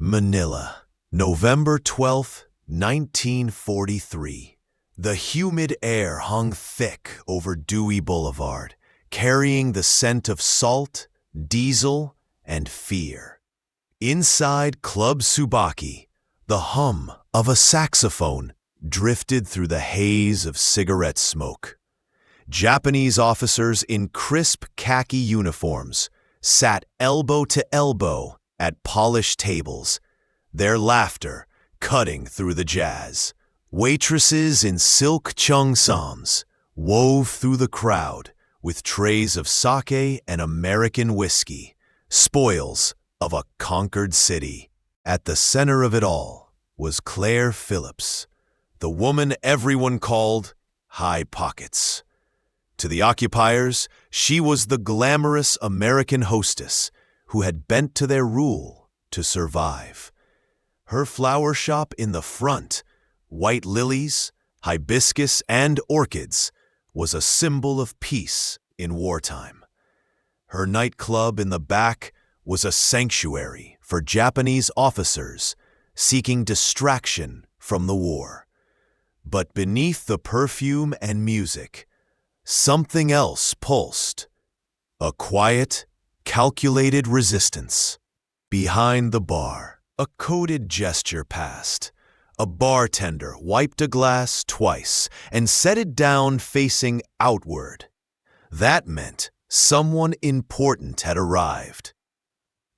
Manila, November 12, 1943. The humid air hung thick over Dewey Boulevard, carrying the scent of salt, diesel, and fear. Inside Club Tsubaki, the hum of a saxophone drifted through the haze of cigarette smoke. Japanese officers in crisp khaki uniforms sat elbow to elbow at polished tables, their laughter cutting through the jazz. Waitresses in silk cheongsams wove through the crowd with trays of sake and American whiskey, spoils of a conquered city. At the center of it all was Claire Phillips, the woman everyone called High Pockets. To the occupiers, she was the glamorous American hostess who had bent to their rule to survive. Her flower shop in the front, white lilies, hibiscus, and orchids, was a symbol of peace in wartime. Her nightclub in the back was a sanctuary for Japanese officers seeking distraction from the war. But beneath the perfume and music, something else pulsed. A quiet, calculated resistance. Behind the bar, a coded gesture passed. A bartender wiped a glass twice and set it down facing outward. That meant someone important had arrived.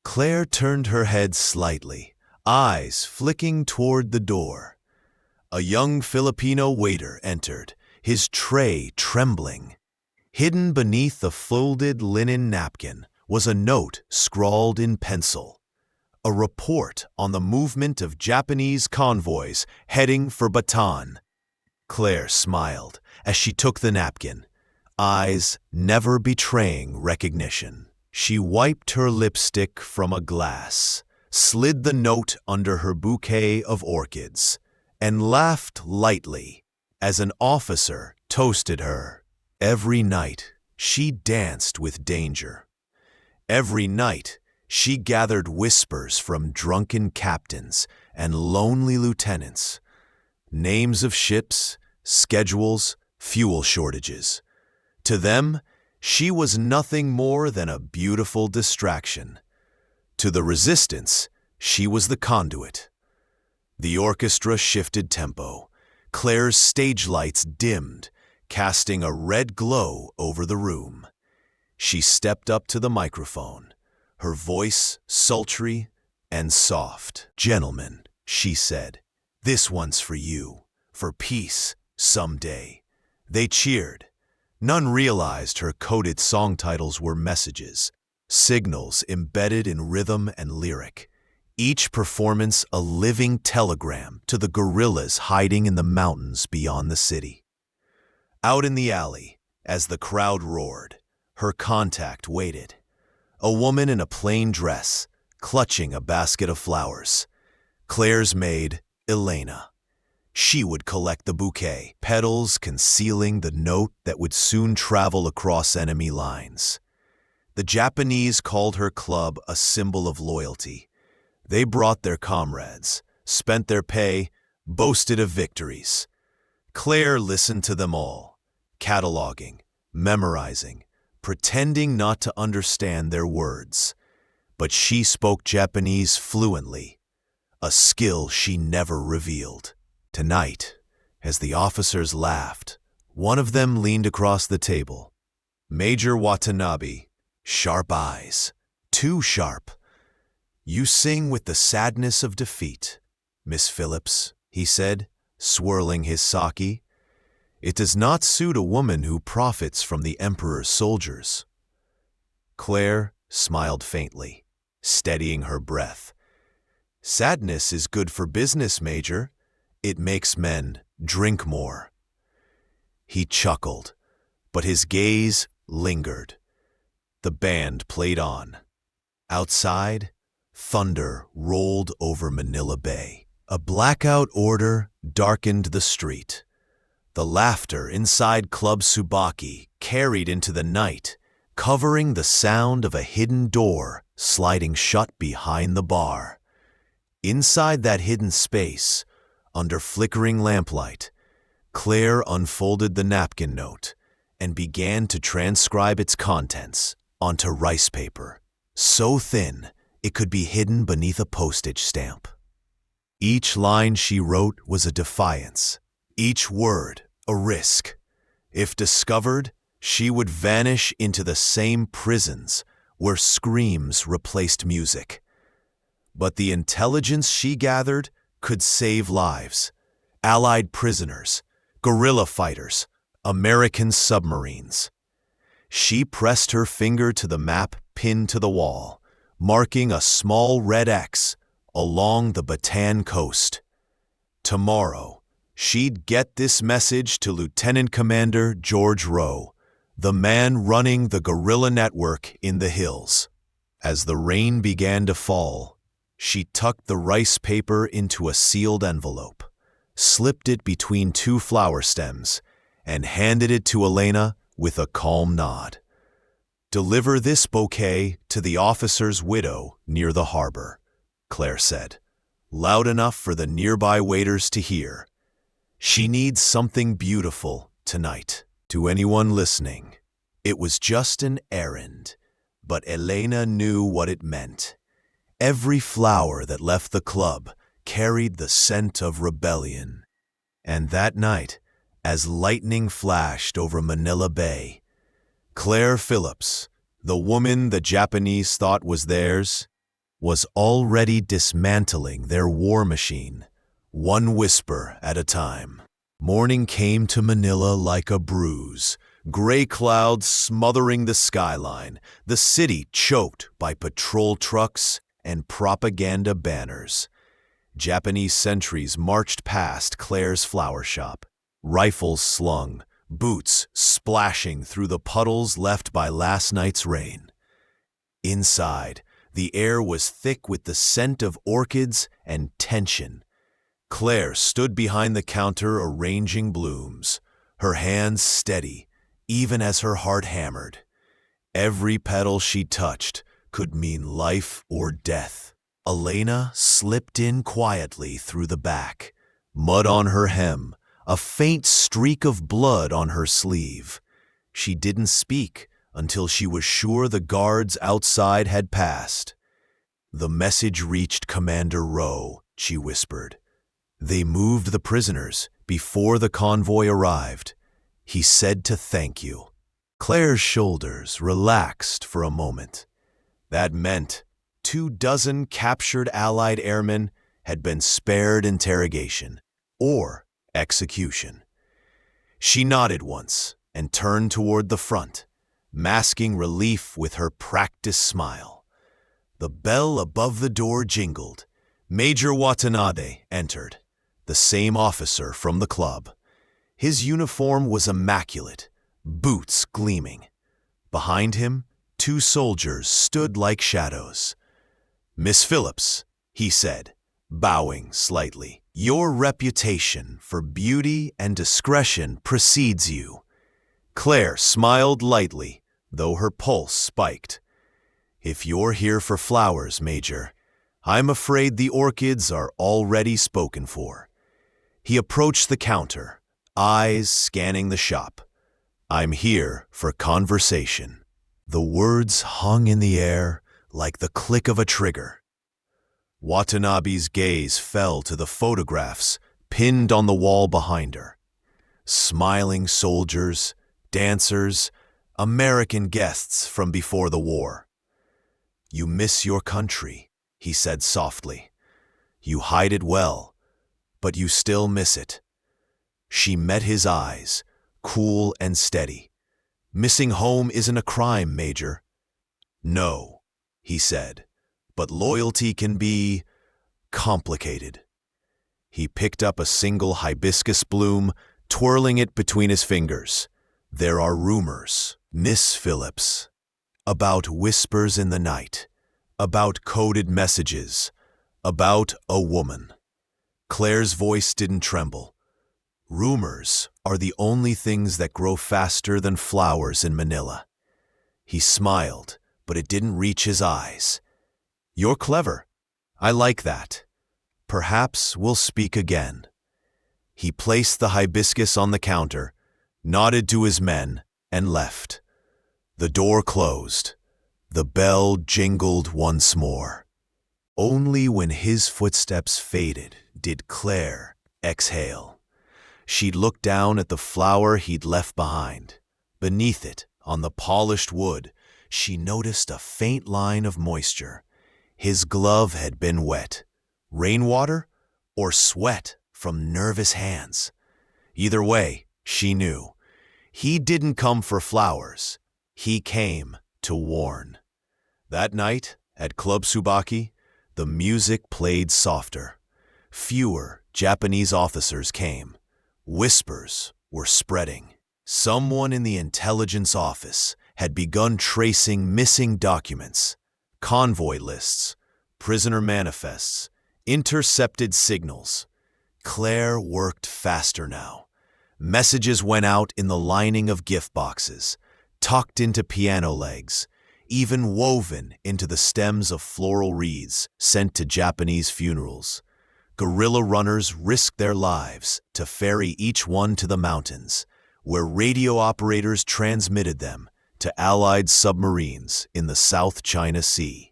Claire turned her head slightly, eyes flicking toward the door. A young Filipino waiter entered, his tray trembling. Hidden beneath the folded linen napkin was a note scrawled in pencil. A report on the movement of Japanese convoys heading for Bataan. Claire smiled as she took the napkin, eyes never betraying recognition. She wiped her lipstick from a glass, slid the note under her bouquet of orchids, and laughed lightly as an officer toasted her. Every night, she danced with danger. Every night, she gathered whispers from drunken captains and lonely lieutenants, names of ships, schedules, fuel shortages. To them, she was nothing more than a beautiful distraction. To the resistance, she was the conduit. The orchestra shifted tempo. Claire's stage lights dimmed, casting a red glow over the room. She stepped up to the microphone, her voice sultry and soft. "Gentlemen," she said, "this one's for you, for peace someday." They cheered. None realized her coded song titles were messages, signals embedded in rhythm and lyric. Each performance a living telegram to the guerrillas hiding in the mountains beyond the city. Out in the alley, as the crowd roared, her contact waited. A woman in a plain dress, clutching a basket of flowers. Claire's maid, Elena. She would collect the bouquet, petals concealing the note that would soon travel across enemy lines. The Japanese called her club a symbol of loyalty. They brought their comrades, spent their pay, boasted of victories. Claire listened to them all, cataloging, memorizing, pretending not to understand their words. But she spoke Japanese fluently, a skill she never revealed. Tonight, as the officers laughed, one of them leaned across the table. Major Watanabe, sharp eyes, too sharp. "You sing with the sadness of defeat, Miss Phillips," he said, swirling his sake. "It does not suit a woman who profits from the Emperor's soldiers." Claire smiled faintly, steadying her breath. "Sadness is good for business, Major. It makes men drink more." He chuckled, but his gaze lingered. The band played on. Outside, thunder rolled over Manila Bay. A blackout order darkened the street. The laughter inside Club Tsubaki carried into the night, covering the sound of a hidden door sliding shut behind the bar. Inside that hidden space, under flickering lamplight, Claire unfolded the napkin note and began to transcribe its contents onto rice paper, so thin it could be hidden beneath a postage stamp. Each line she wrote was a defiance, each word a risk. If discovered, she would vanish into the same prisons where screams replaced music. But the intelligence she gathered could save lives. Allied prisoners, guerrilla fighters, American submarines. She pressed her finger to the map pinned to the wall, marking a small red X along the Bataan coast. Tomorrow, she'd get this message to Lieutenant Commander George Rowe, the man running the guerrilla network in the hills. As the rain began to fall, she tucked the rice paper into a sealed envelope, slipped it between two flower stems, and handed it to Elena with a calm nod. "Deliver this bouquet to the officer's widow near the harbor," Claire said, loud enough for the nearby waiters to hear. "She needs something beautiful tonight." To anyone listening, it was just an errand, but Elena knew what it meant. Every flower that left the club carried the scent of rebellion. And that night, as lightning flashed over Manila Bay, Claire Phillips, the woman the Japanese thought was theirs, was already dismantling their war machine, one whisper at a time. Morning came to Manila like a bruise, gray clouds smothering the skyline, the city choked by patrol trucks and propaganda banners. Japanese sentries marched past Claire's flower shop, rifles slung, boots splashing through the puddles left by last night's rain. Inside, the air was thick with the scent of orchids and tension. Claire stood behind the counter arranging blooms, her hands steady, even as her heart hammered. Every petal she touched could mean life or death. Elena slipped in quietly through the back, mud on her hem, a faint streak of blood on her sleeve. She didn't speak until she was sure the guards outside had passed. "The message reached Commander Rowe," she whispered. "They moved the prisoners before the convoy arrived. He said to thank you." Claire's shoulders relaxed for a moment. That meant 24 captured Allied airmen had been spared interrogation or execution. She nodded once and turned toward the front, masking relief with her practiced smile. The bell above the door jingled. Major Watanabe entered, the same officer from the club. His uniform was immaculate, boots gleaming. Behind him, 2 soldiers stood like shadows. "Miss Phillips," he said, bowing slightly, "your reputation for beauty and discretion precedes you." Claire smiled lightly, though her pulse spiked. "If you're here for flowers, Major, I'm afraid the orchids are already spoken for." He approached the counter, eyes scanning the shop. "I'm here for conversation." The words hung in the air like the click of a trigger. Watanabe's gaze fell to the photographs pinned on the wall behind her. Smiling soldiers, dancers, American guests from before the war. "You miss your country," he said softly. "You hide it well, but you still miss it." She met his eyes, cool and steady. "Missing home isn't a crime, Major." "No," he said, "but loyalty can be complicated." He picked up a single hibiscus bloom, twirling it between his fingers. "There are rumors, Miss Phillips, about whispers in the night, about coded messages, about a woman." Claire's voice didn't tremble. "Rumors are the only things that grow faster than flowers in Manila." He smiled, but it didn't reach his eyes. "You're clever. I like that. Perhaps we'll speak again." He placed the hibiscus on the counter, nodded to his men, and left. The door closed. The bell jingled once more. Only when his footsteps faded did Claire exhale. She'd looked down at the flower he'd left behind. Beneath it, on the polished wood, she noticed a faint line of moisture. His glove had been wet. Rainwater or sweat from nervous hands? Either way, she knew. He didn't come for flowers. He came to warn. That night, at Club Tsubaki, the music played softer. Fewer Japanese officers came. Whispers were spreading. Someone in the intelligence office had begun tracing missing documents, convoy lists, prisoner manifests, intercepted signals. Claire worked faster now. Messages went out in the lining of gift boxes, tucked into piano legs, even woven into the stems of floral wreaths sent to Japanese funerals. Guerrilla runners risked their lives to ferry each one to the mountains, where radio operators transmitted them to Allied submarines in the South China Sea.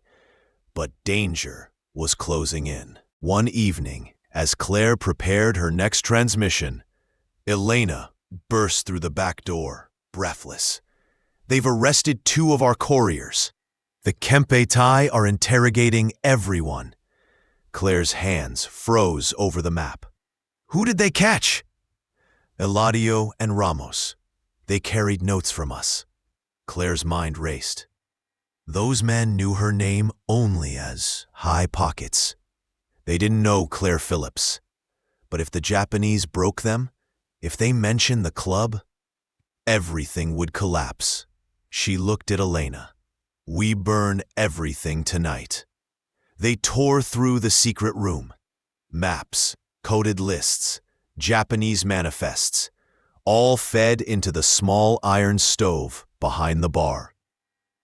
But danger was closing in. One evening, as Claire prepared her next transmission, Elena burst through the back door, breathless. "They've arrested 2 of our couriers. The Kempeitai are interrogating everyone." Claire's hands froze over the map. "Who did they catch?" "Eladio and Ramos. They carried notes from us." Claire's mind raced. Those men knew her name only as High Pockets. They didn't know Claire Phillips. But if the Japanese broke them, if they mentioned the club, everything would collapse. She looked at Elena. "We burn everything tonight." They tore through the secret room. Maps, coded lists, Japanese manifests, all fed into the small iron stove behind the bar.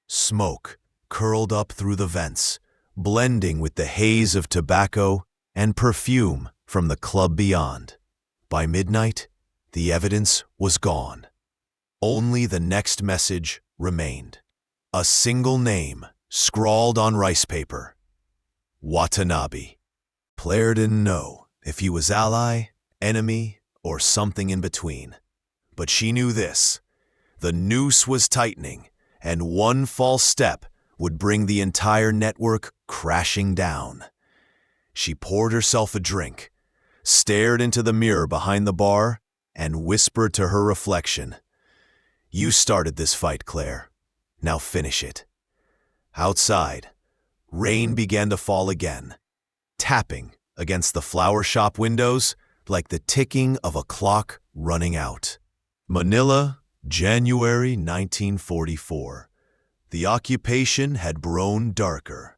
Smoke curled up through the vents, blending with the haze of tobacco and perfume from the club beyond. By midnight, the evidence was gone. Only the next message remained. A single name scrawled on rice paper. Watanabe. Claire didn't know if he was ally, enemy, or something in between. But she knew this. The noose was tightening, and one false step would bring the entire network crashing down. She poured herself a drink, stared into the mirror behind the bar, and whispered to her reflection, "You started this fight, Claire. Now finish it." Outside, rain began to fall again, tapping against the flower shop windows like the ticking of a clock running out. Manila, January 1944. The occupation had grown darker.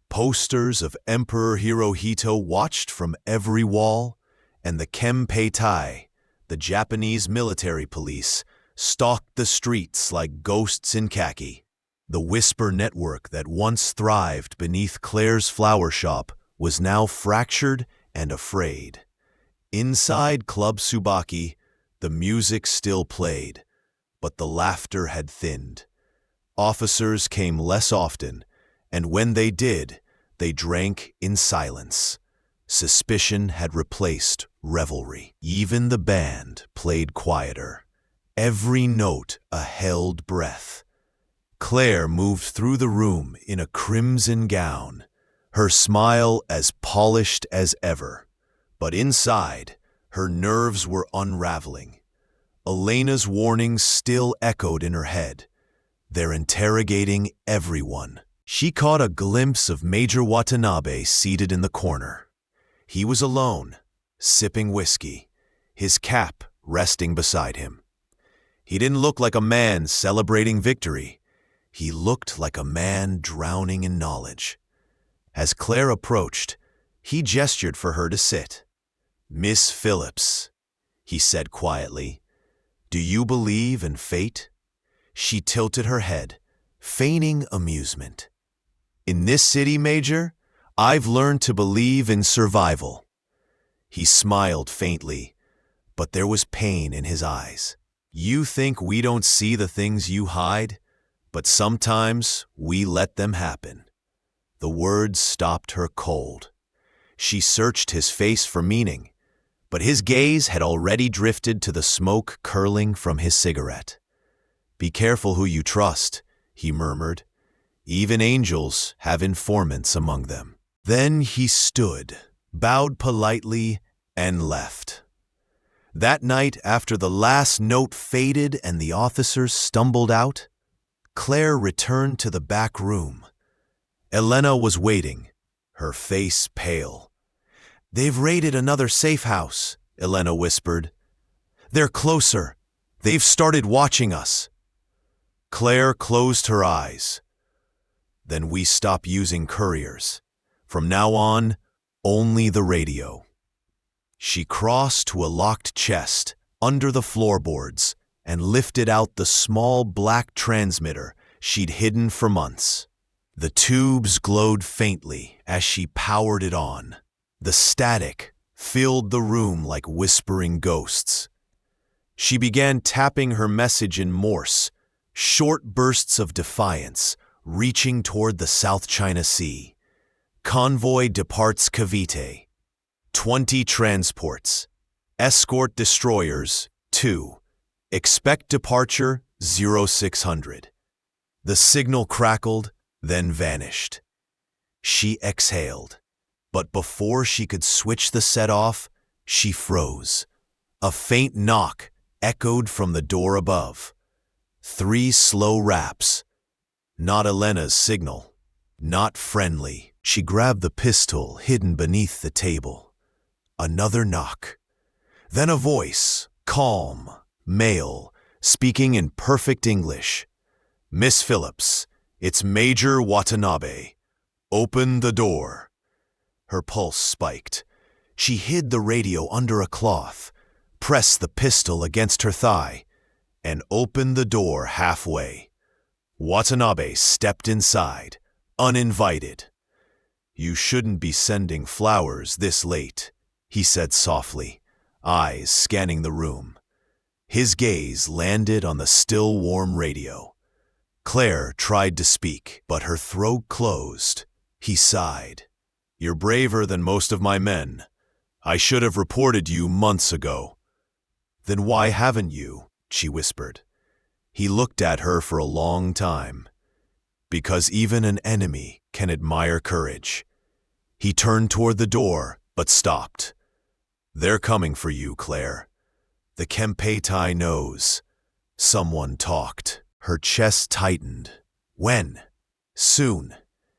Posters of Emperor Hirohito watched from every wall, and the Kempeitai, the Japanese military police, stalked the streets like ghosts in khaki. The whisper network that once thrived beneath Claire's flower shop was now fractured and afraid. Inside Club Tsubaki, the music still played, but the laughter had thinned. Officers came less often, and when they did, they drank in silence. Suspicion had replaced revelry. Even the band played quieter, every note a held breath. Claire moved through the room in a crimson gown, her smile as polished as ever. But inside, her nerves were unraveling. Elena's warnings still echoed in her head. They're interrogating everyone. She caught a glimpse of Major Watanabe seated in the corner. He was alone, sipping whiskey, his cap resting beside him. He didn't look like a man celebrating victory. He looked like a man drowning in knowledge. As Claire approached, he gestured for her to sit. "Miss Phillips," he said quietly, "do you believe in fate?" She tilted her head, feigning amusement. "In this city, Major, I've learned to believe in survival." He smiled faintly, but there was pain in his eyes. "You think we don't see the things you hide, but sometimes we let them happen." The words stopped her cold. She searched his face for meaning, but his gaze had already drifted to the smoke curling from his cigarette. "Be careful who you trust," he murmured. "Even angels have informants among them." Then he stood, bowed politely, and left. That night, after the last note faded and the officers stumbled out, Claire returned to the back room. Elena was waiting, her face pale. "They've raided another safe house," Elena whispered. "They're closer. They've started watching us." Claire closed her eyes. "Then we stop using couriers. From now on, only the radio." She crossed to a locked chest under the floorboards and lifted out the small black transmitter she'd hidden for months. The tubes glowed faintly as she powered it on. The static filled the room like whispering ghosts. She began tapping her message in Morse, short bursts of defiance, reaching toward the South China Sea. Convoy departs Cavite. 20 transports. Escort destroyers, 2. Expect departure, 0600. The signal crackled, then vanished. She exhaled, but before she could switch the set off, she froze. A faint knock echoed from the door above. 3 slow raps. Not Elena's signal. Not friendly. She grabbed the pistol hidden beneath the table. Another knock. Then a voice, calm, male, speaking in perfect English. "Miss Phillips, it's Major Watanabe. Open the door." Her pulse spiked. She hid the radio under a cloth, pressed the pistol against her thigh, and opened the door halfway. Watanabe stepped inside, uninvited. "You shouldn't be sending flowers this late," he said softly, eyes scanning the room. His gaze landed on the still warm radio. Claire tried to speak, but her throat closed. He sighed. "You're braver than most of my men. I should have reported you months ago." "Then why haven't you?" she whispered. He looked at her for a long time. "Because even an enemy can admire courage." He turned toward the door, but stopped. "They're coming for you, Claire. The Kempeitai knows." Someone talked. Her chest tightened. "When?" "Soon."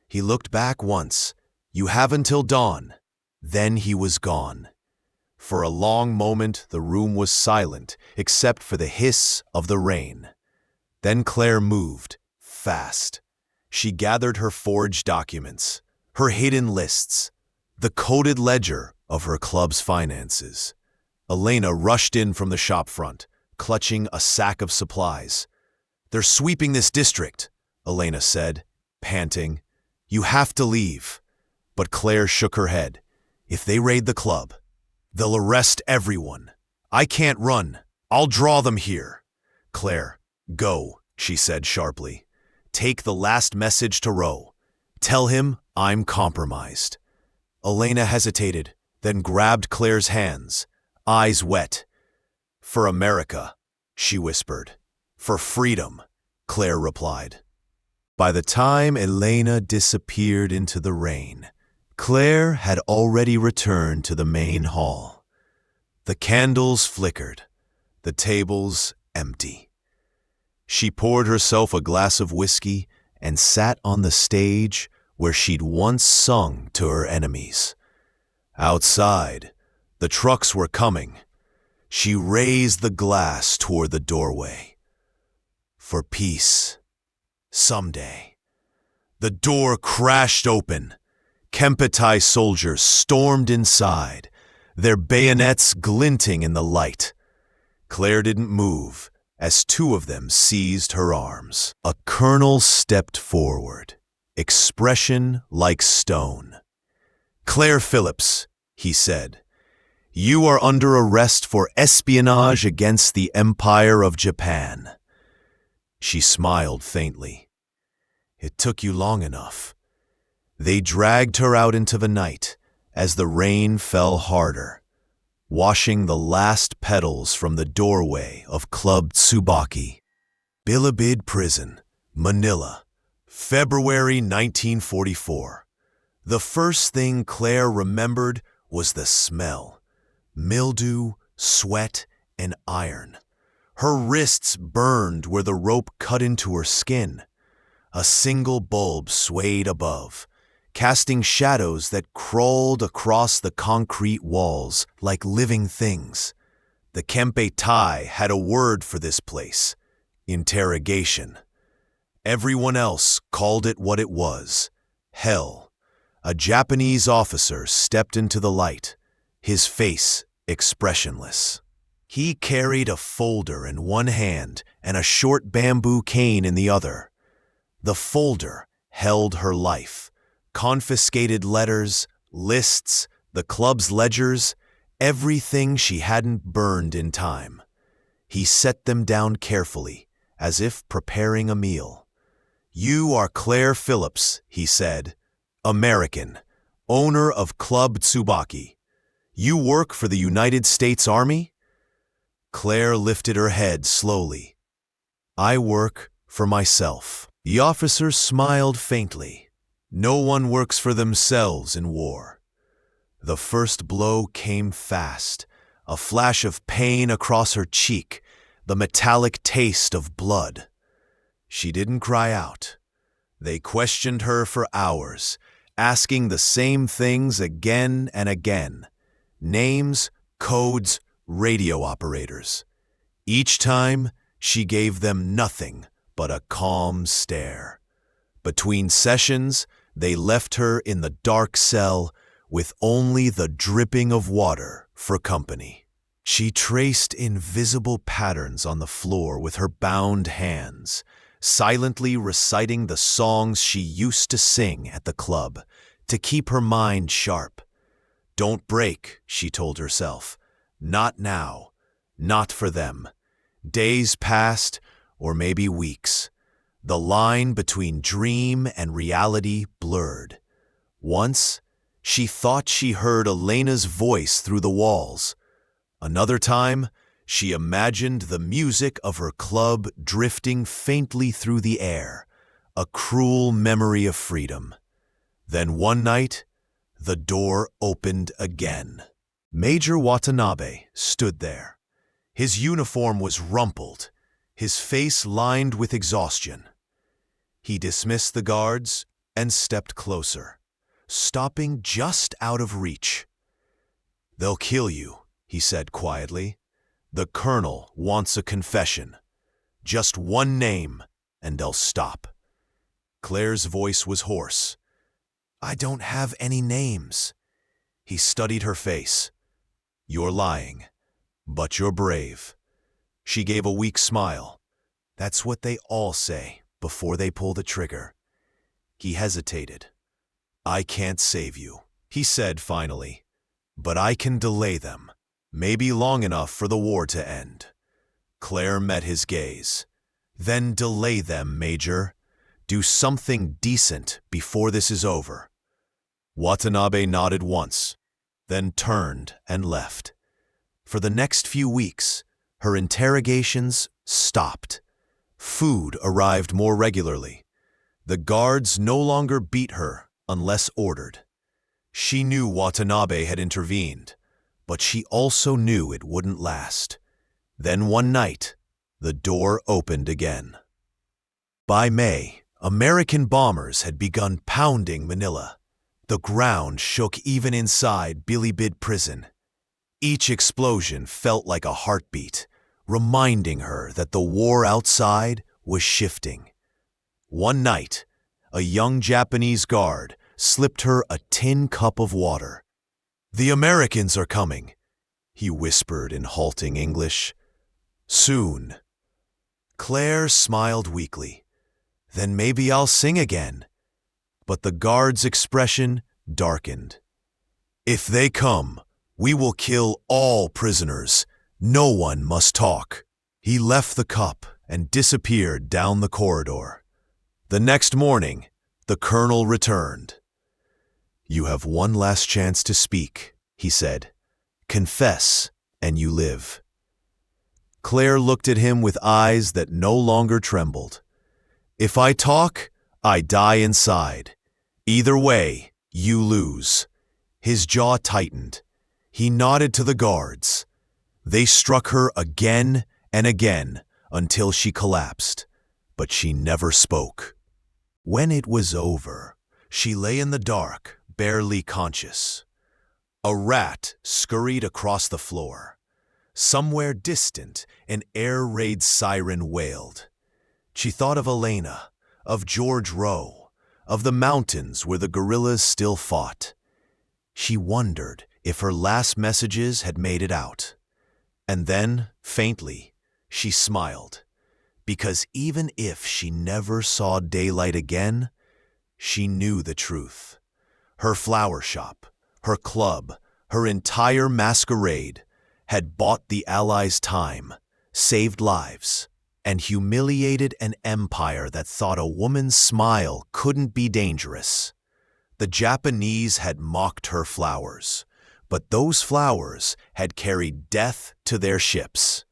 He looked back once. "You have until dawn." Then he was gone. For a long moment, the room was silent, except for the hiss of the rain. Then Claire moved, fast. She gathered her forged documents, her hidden lists, the coded ledger of her club's finances. Elena rushed in from the shop front, clutching a sack of supplies. "They're sweeping this district," Elena said, panting. "You have to leave." But Claire shook her head. "If they raid the club, they'll arrest everyone. I can't run. I'll draw them here." "Claire, go," she said sharply. "Take the last message to Roe. Tell him I'm compromised." Elena hesitated, then grabbed Claire's hands, eyes wet. "For America," she whispered. "For freedom," Claire replied. By the time Elena disappeared into the rain, Claire had already returned to the main hall. The candles flickered, the tables empty. She poured herself a glass of whiskey and sat on the stage where she'd once sung to her enemies. Outside, the trucks were coming. She raised the glass toward the doorway. For peace. Someday. The door crashed open. Kempeitai soldiers stormed inside, their bayonets glinting in the light. Claire didn't move as 2 of them seized her arms. A colonel stepped forward, expression like stone. "Claire Phillips," he said, "you are under arrest for espionage against the Empire of Japan." She smiled faintly. "It took you long enough." They dragged her out into the night as the rain fell harder, washing the last petals from the doorway of Club Tsubaki. Bilibid Prison, Manila, February 1944. The first thing Claire remembered was the smell: mildew, sweat, and iron. Her wrists burned where the rope cut into her skin. A single bulb swayed above, casting shadows that crawled across the concrete walls like living things. The Kempe Tai had a word for this place: interrogation. Everyone else called it what it was: hell. A Japanese officer stepped into the light, his face expressionless. He carried a folder in one hand and a short bamboo cane in the other. The folder held her life: confiscated letters, lists, the club's ledgers, everything she hadn't burned in time. He set them down carefully, as if preparing a meal. "You are Claire Phillips," he said, "American, owner of Club Tsubaki. You work for the United States Army?" Claire lifted her head slowly. "I work for myself." The officer smiled faintly. "No one works for themselves in war." The first blow came fast, a flash of pain across her cheek, the metallic taste of blood. She didn't cry out. They questioned her for hours, asking the same things again and again: names, codes, radio operators. Each time, she gave them nothing but a calm stare. Between sessions, they left her in the dark cell with only the dripping of water for company. She traced invisible patterns on the floor with her bound hands, silently reciting the songs she used to sing at the club to keep her mind sharp. "Don't break," she told herself. "Not now. Not for them." Days passed, or maybe weeks. The line between dream and reality blurred. Once, she thought she heard Elena's voice through the walls. Another time, she imagined the music of her club drifting faintly through the air, a cruel memory of freedom. Then one night, the door opened again. Major Watanabe stood there. His uniform was rumpled, his face lined with exhaustion. He dismissed the guards and stepped closer, stopping just out of reach. "They'll kill you," he said quietly. "The colonel wants a confession. Just one name, and they'll stop." Claire's voice was hoarse. "I don't have any names." He studied her face. "You're lying, but you're brave." She gave a weak smile. "That's what they all say before they pull the trigger." He hesitated. "I can't save you," he said finally, "but I can delay them, maybe long enough for the war to end." Claire met his gaze. "Then delay them, Major. Do something decent before this is over." Watanabe nodded once, then turned and left. For the next few weeks, her interrogations stopped. Food arrived more regularly. The guards no longer beat her unless ordered. She knew Watanabe had intervened, but she also knew it wouldn't last. Then one night, the door opened again. By May, American bombers had begun pounding Manila. The ground shook even inside Bilibid Prison. Each explosion felt like a heartbeat, reminding her that the war outside was shifting. One night, a young Japanese guard slipped her a tin cup of water. "The Americans are coming," he whispered in halting English. "Soon." Claire smiled weakly. "Then maybe I'll sing again." But the guard's expression darkened. If they come, we will kill all prisoners. No one must talk." He left the cup and disappeared down the corridor. The next morning, the colonel returned. "You have one last chance to speak," he said. "Confess, and you live." Claire looked at him with eyes that no longer trembled. "If I talk, I die inside. Either way, you lose." His jaw tightened. He nodded to the guards. They struck her again and again until she collapsed, but she never spoke. When it was over, she lay in the dark, barely conscious. A rat scurried across the floor. Somewhere distant, an air raid siren wailed. She thought of Elena, of George Rowe, of the mountains where the guerrillas still fought. She wondered if her last messages had made it out. And then, faintly, she smiled, because even if she never saw daylight again, she knew the truth. Her flower shop, her club, her entire masquerade had bought the Allies' time, saved lives, and humiliated an empire that thought a woman's smile couldn't be dangerous. The Japanese had mocked her flowers, but those flowers had carried death to their ships.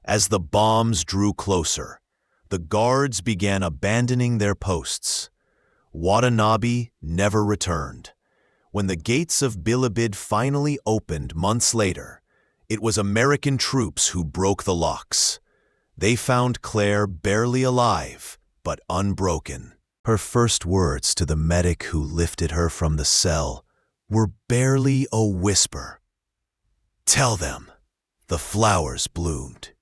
As the bombs drew closer, the guards began abandoning their posts. Watanabe never returned. When the gates of Bilibid finally opened months later, it was American troops who broke the locks. They found Claire barely alive, but unbroken. Her first words to the medic who lifted her from the cell were barely a whisper. "Tell them the flowers bloomed